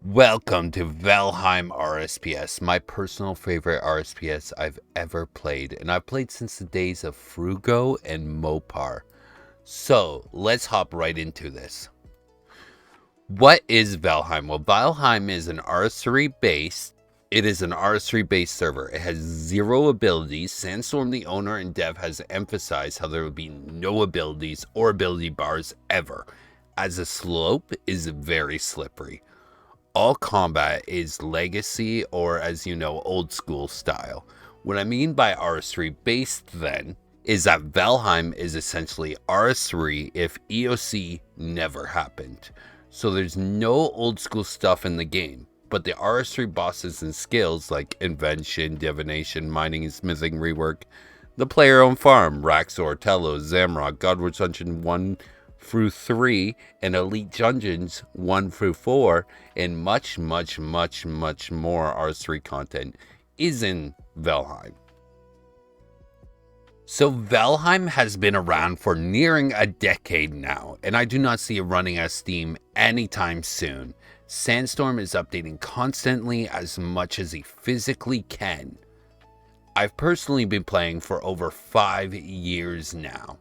Welcome to Velheim RSPS, my personal favorite RSPS I've ever played, and I've played since the days of Frugo and Mopar. So, let's hop right into this. What is Velheim? Well, Velheim is an RS3 based. It is an RS3 based server. It has 0 abilities. Sandstorm, the owner and dev, has emphasized how there will be no abilities or ability bars ever, as the slope is very slippery. All combat is legacy, or as you know, old school style. What I mean by RS3 based then is that Velheim is essentially RS3 if EOC never happened. So there's no old school stuff in the game, but the RS3 bosses and skills like invention, divination, mining and smithing rework, the player owned farm, Raxor, Telos, Zamrock, Godward's Dungeon 1 through 3, and Elite Dungeons 1 through 4, and much more RS3 content is in Velheim. So Velheim has been around for nearing a decade now, and I do not see it running out of steam anytime soon. Sandstorm is updating constantly as much as he physically can. I've personally been playing for over 5 years now,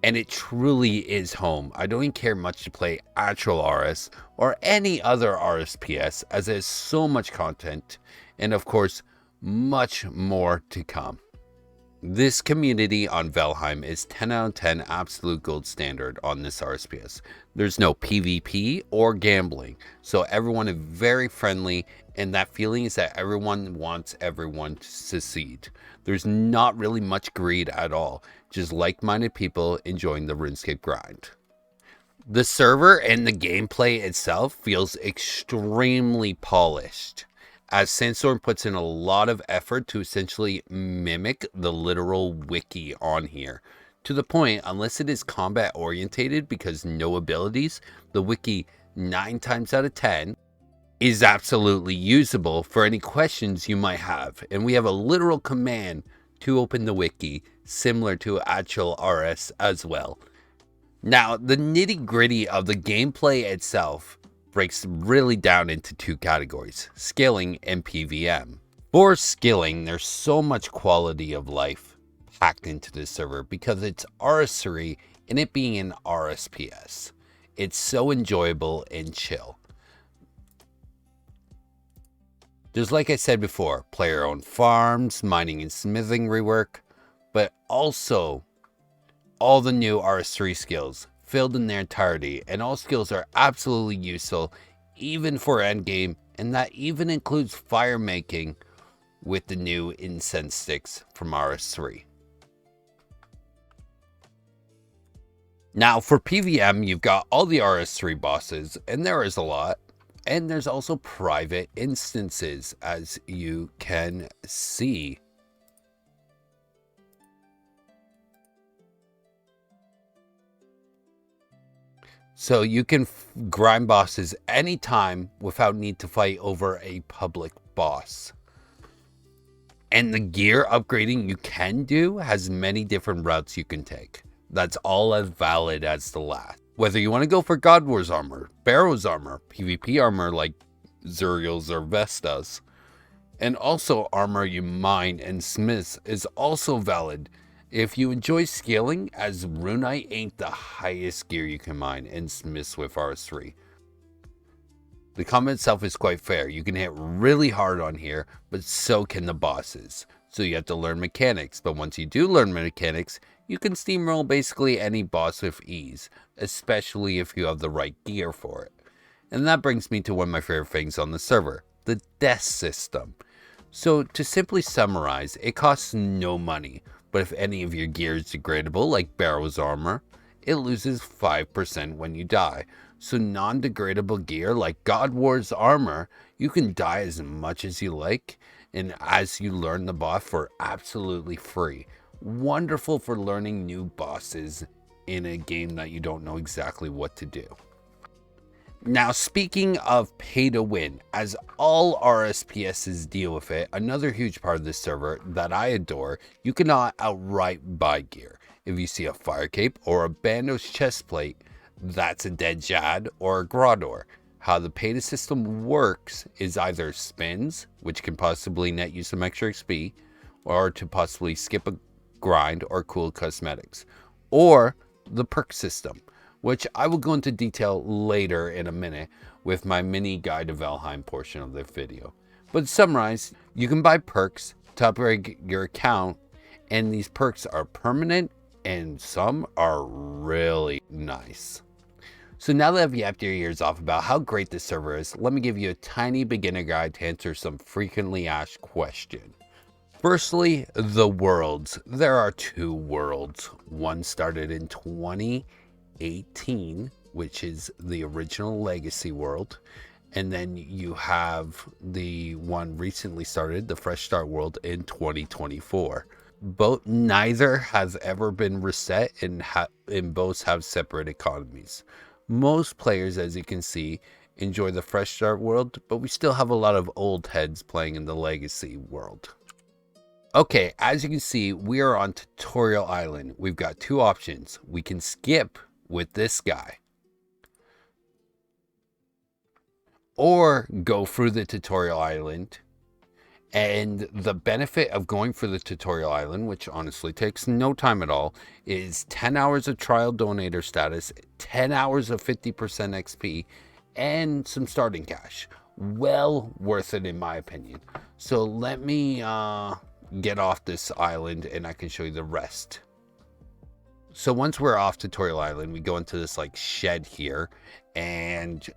and it truly is home. I don't even care much to play actual RS or any other RSPS, as there's so much content and of course much more to come. This community on Velheim is 10 out of 10 absolute gold standard on this RSPS. There's no PvP or gambling, so everyone is very friendly, and that feeling is that everyone wants everyone to succeed. There's not really much greed at all, just like-minded people enjoying the RuneScape grind. The server and the gameplay itself feels extremely polished, as Sandstorm puts in a lot of effort to essentially mimic the literal wiki on here. To the point, unless it is combat orientated because no abilities, the wiki 9 times out of 10 is absolutely usable for any questions you might have. And we have a literal command to open the wiki, similar to actual RS as well. Now, the nitty gritty of the gameplay itself breaks really down into 2 categories, skilling and PVM. For skilling, there's so much quality of life packed into this server because it's RS3 and it being an RSPS. It's so enjoyable and chill. There's, like I said before, player-owned farms, mining and smithing rework, but also all the new RS3 skills filled in their entirety, and all skills are absolutely useful even for endgame, and that even includes fire making with the new incense sticks from RS3. Now for PVM, you've got all the RS3 bosses, and there is a lot, and there's also private instances, as you can see. So you can grind bosses anytime without need to fight over a public boss. And the gear upgrading you can do has many different routes you can take. That's all as valid as the last. Whether you want to go for God Wars armor, Barrow's armor, PvP armor like Zuriel's or Vesta's, and also armor you mine and smiths is also valid. If you enjoy scaling, as Runite ain't the highest gear you can mine and smiths with RS3. The combat itself is quite fair. You can hit really hard on here, but so can the bosses. So you have to learn mechanics, but once you do learn mechanics, you can steamroll basically any boss with ease, especially if you have the right gear for it. And that brings me to one of my favorite things on the server, the death system. So to simply summarize, it costs no money. But if any of your gear is degradable, like Barrow's armor, it loses 5% when you die. So non-degradable gear like God Wars armor, you can die as much as you like, and as you learn the boss for absolutely free. Wonderful for learning new bosses in a game that you don't know exactly what to do. Now, speaking of pay to win, as all RSPSs deal with it, another huge part of this server that I adore, you cannot outright buy gear. If you see a fire cape or a Bandos chest plate, that's a dead Jad or a Grador. How the pay to system works is either spins, which can possibly net you some extra XP, or to possibly skip a grind or cool cosmetics, or the perk system, which I will go into detail later in a minute with my mini guide to Velheim portion of the video. But to summarize, you can buy perks to upgrade your account, and these perks are permanent and some are really nice. So now that I've yapped your ears off about how great this server is, let me give you a tiny beginner guide to answer some frequently asked questions. Firstly, the worlds. There are 2 worlds. One started in 2018, which is the original Legacy world. And then you have the one recently started, the Fresh Start world, in 2024. Neither has ever been reset, and both have separate economies. Most players, as you can see, enjoy the Fresh Start world, but we still have a lot of old heads playing in the Legacy world. Okay, as you can see, we are on Tutorial Island. We've got 2 options. We can skip with this guy, or go through the Tutorial Island. And the benefit of going for the Tutorial Island, which honestly takes no time at all, is 10 hours of trial donator status, 10 hours of 50% XP, and some starting cash. Well worth it in my opinion. So let me get off this island and I can show you the rest. So once we're off Tutorial Island, we go into this like shed here, and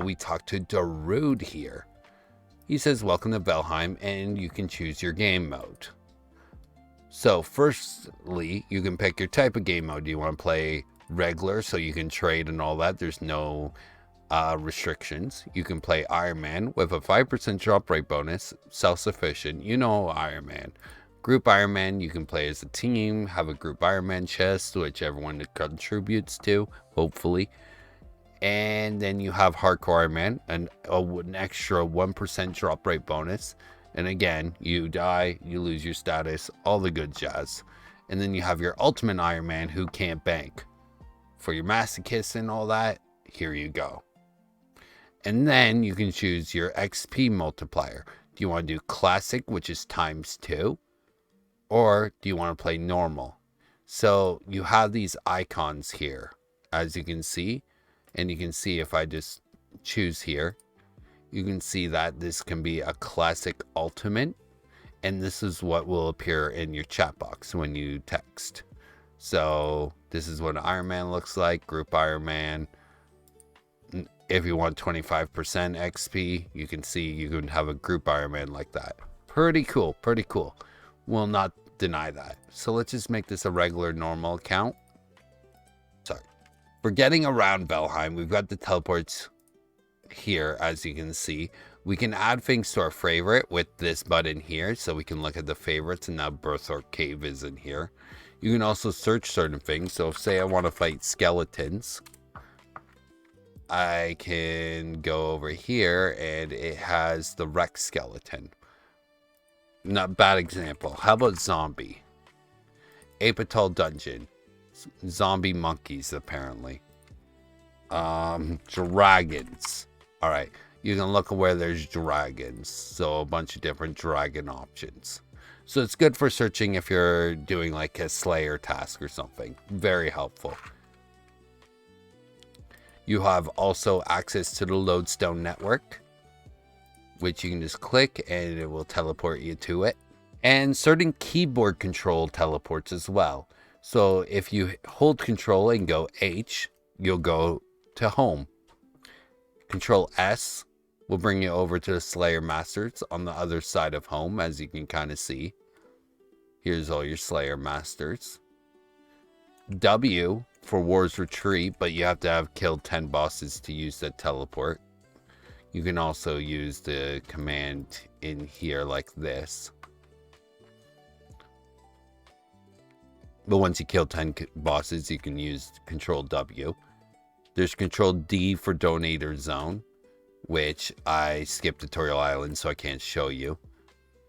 we talk to Darude here. He says, welcome to Velheim, and you can choose your game mode. So firstly, you can pick your type of game mode. Do you want to play regular so you can trade and all that? There's no restrictions. You can play Iron Man with a 5% drop rate bonus, self-sufficient. You know Iron Man. Group Iron Man, you can play as a team, have a group Iron Man chest, which everyone contributes to, hopefully. And then you have Hardcore Iron Man, an extra 1% drop rate bonus. And again, you die, you lose your status, all the good jazz. And then you have your Ultimate Iron Man who can't bank. For your masochists and all that, here you go. And then you can choose your XP multiplier. Do you want to do Classic, which is ×2? Or do you want to play Normal? So you have these icons here, as you can see. And you can see if I just choose here, you can see that this can be a Classic Ultimate. And this is what will appear in your chat box when you text. So this is what Iron Man looks like, Group Iron Man. If you want 25% XP, you can see you can have a Group Iron Man like that. Pretty cool, pretty cool. Will not deny that. So let's just make this a regular normal account. Sorry. For getting around Velheim, we've got the teleports here, as you can see. We can add things to our favorite with this button here, so we can look at the favorites, and now Berthork Cave is in here. You can also search certain things. So if, say, I want to fight skeletons, I can go over here, and it has the Rex skeleton. Not bad example. How about zombie? Apital dungeon. Zombie monkeys, apparently. Dragons. All right. You can look at where there's dragons. So a bunch of different dragon options. So it's good for searching if you're doing like a Slayer task or something. Very helpful. You have also access to the Lodestone network, which you can just click and it will teleport you to it. And certain keyboard control teleports as well. So if you hold control and go H, you'll go to home. Control S will bring you over to the Slayer Masters on the other side of home, as you can kind of see. Here's all your Slayer Masters. W for War's Retreat, but you have to have killed 10 bosses to use that teleport. You can also use the command in here like this. But once you kill 10 bosses, you can use Control W. There's Control D for Donator Zone, which I skipped Tutorial Island, so I can't show you.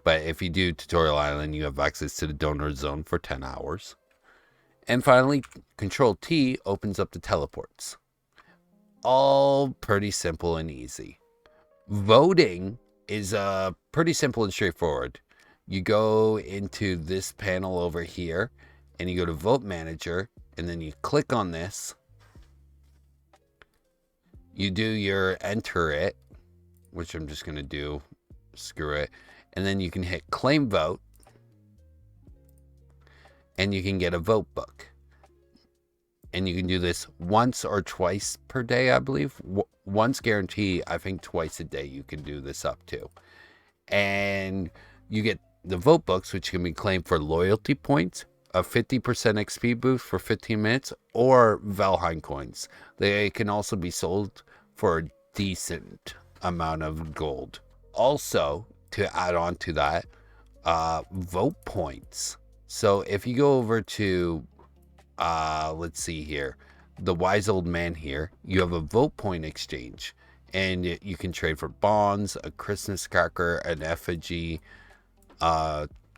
But if you do Tutorial Island, you have access to the Donor Zone for 10 hours. And finally, Control T opens up the teleports. all pretty simple and easy. Voting is pretty simple and straightforward. You go into this panel over here and you go to Vote Manager, and then you click on this. You do your enter it, which I'm just going to do, screw it. And then you can hit Claim Vote, and you can get a vote book. And you can do this once or twice per day, I believe. Once guarantee, I think twice a day you can do this up to. And you get the vote books, which can be claimed for loyalty points, a 50% XP boost for 15 minutes, or Velheim coins. They can also be sold for a decent amount of gold. Also, to add on to that, vote points. So if you go over to, let's see here, the wise old man here, you have a vote point exchange, and you can trade for bonds, a Christmas cracker, an effigy,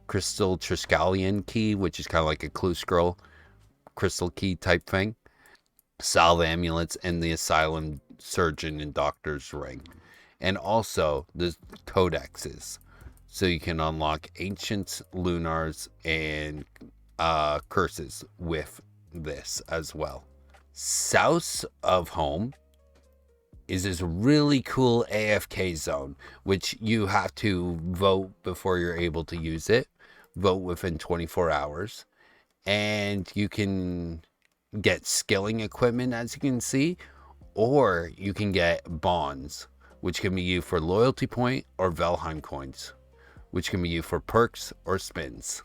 crystal Triskelion key, which is kind of like a clue scroll crystal key type thing, salve amulets, and the asylum surgeon and doctor's ring, and also the codexes, so you can unlock ancients, lunars, and curses with this as well. South of home is this really cool AFK zone, which you have to vote before you're able to use it. Vote within 24 hours. And you can get skilling equipment, as you can see, or you can get bonds, which can be used for loyalty point, or Velheim coins, which can be used for perks or spins.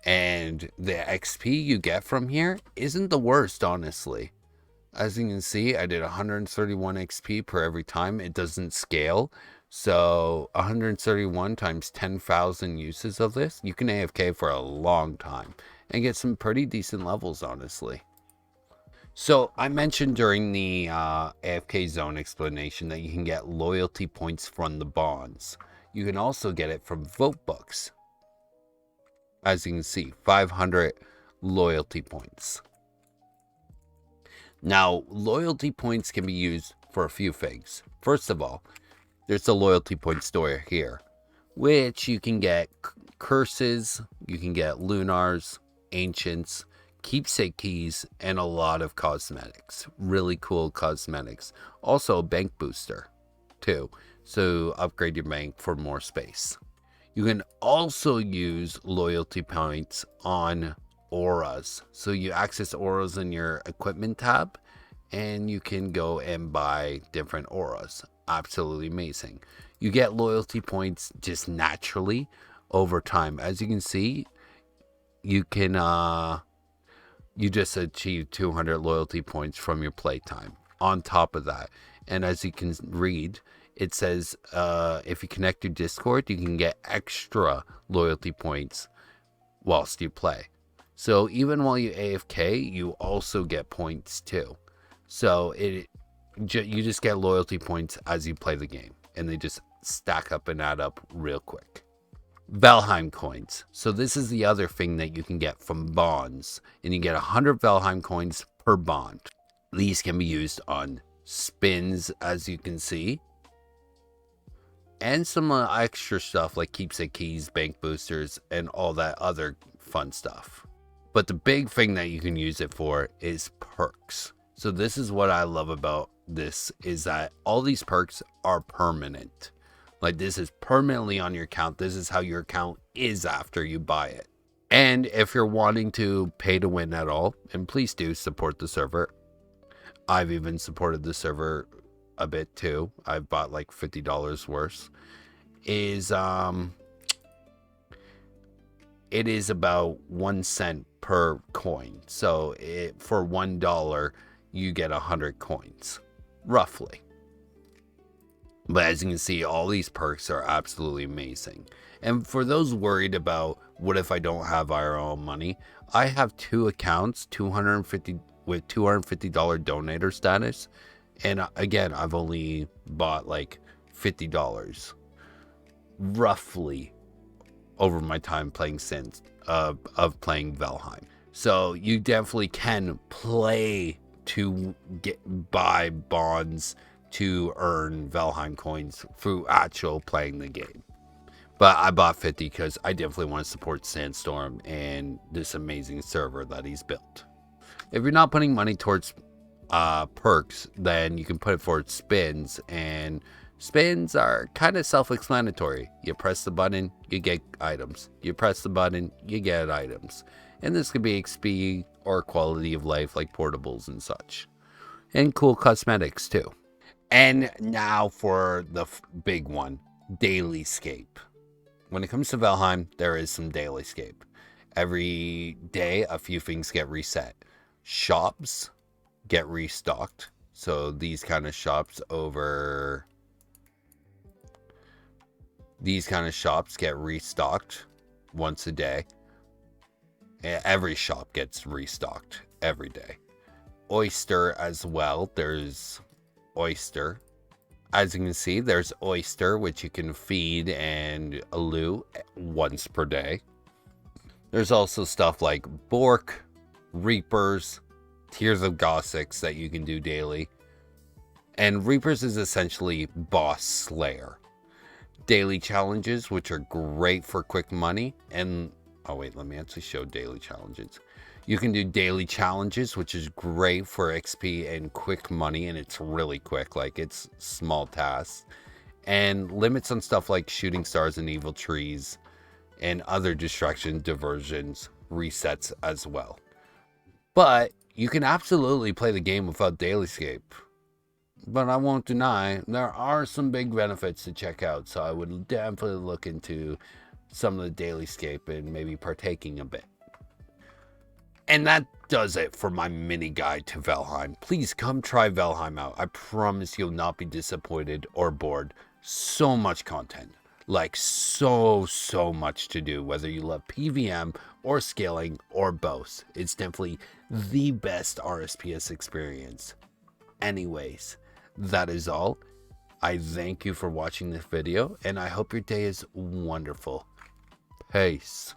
And the XP you get from here isn't the worst, honestly. As you can see, I did 131 XP per every time. It doesn't scale. So 131 times 10,000 uses of this, you can AFK for a long time and get some pretty decent levels, honestly. So I mentioned during the AFK zone explanation that you can get loyalty points from the bonds. You can also get it from vote books. As you can see, 500 loyalty points. Now, loyalty points can be used for a few things. First of all, there's the loyalty point store here, which you can get curses, you can get lunars, ancients, keepsake keys, and a lot of cosmetics. Really cool cosmetics. Also a bank booster, too, so upgrade your bank for more space. You can also use loyalty points on auras. So you access auras in your equipment tab, and you can go and buy different auras. Absolutely amazing. You get loyalty points just naturally over time. As you can see, you can you just achieve 200 loyalty points from your playtime on top of that. And as you can read, it says if you connect to Discord, you can get extra loyalty points whilst you play. So even while you AFK, you also get points too. So you just get loyalty points as you play the game, and they just stack up and add up real quick. Velheim coins. So this is the other thing that you can get from bonds, and you get 100 Velheim coins per bond. These can be used on spins, as you can see, and some extra stuff like keepsake keys, bank boosters, and all that other fun stuff. But the big thing that you can use it for is perks. So this is what I love about this, is that all these perks are permanent. Like, this is permanently on your account. This is how your account is after you buy it. And if you're wanting to pay to win at all, and please do support the server. I've even supported the server a bit too. I've bought like $50 worth. It is about 1 cent per coin. So for $1, you get 100 coins, roughly. But as you can see, all these perks are absolutely amazing. And for those worried about what if I don't have IRL money, I have 2 accounts, with $250 donator status. And again, I've only bought like $50 roughly over my time playing since of playing Velheim. So you definitely can play to buy bonds to earn Velheim coins through actual playing the game. But I bought 50 because I definitely want to support Sandstorm and this amazing server that he's built. If you're not putting money towards perks, then you can put it towards spins, and spins are kind of self-explanatory. You press the button, you get items. You press the button, you get items. And this could be XP or quality of life like portables and such. And cool cosmetics too. And now for the big one, Daily Scape. When it comes to Velheim, there is some Daily Scape. Every day, a few things get reset. Shops get restocked. So these kind of shops get restocked once a day. Every shop gets restocked every day. Oyster as well. There's Oyster. As you can see, there's Oyster, which you can feed and allure once per day. There's also stuff like Bork, Reapers, Tears of Gossix that you can do daily. And Reapers is essentially Boss Slayer. Daily challenges, which are great for quick money. And, oh wait, let me actually show daily challenges. You can do daily challenges, which is great for XP and quick money, and it's really quick, like it's small tasks. And limits on stuff like shooting stars and evil trees and other distraction diversions resets as well. But you can absolutely play the game without Daily Scape. But I won't deny, there are some big benefits to check out, so I would definitely look into some of the Daily Scape and maybe partaking a bit. And that does it for my mini guide to Velheim. Please come try Velheim out. I promise you'll not be disappointed or bored. So much content. Like so much to do. Whether you love PVM or scaling or both. It's definitely the best RSPS experience. Anyways, that is all. I thank you for watching this video and I hope your day is wonderful. Peace.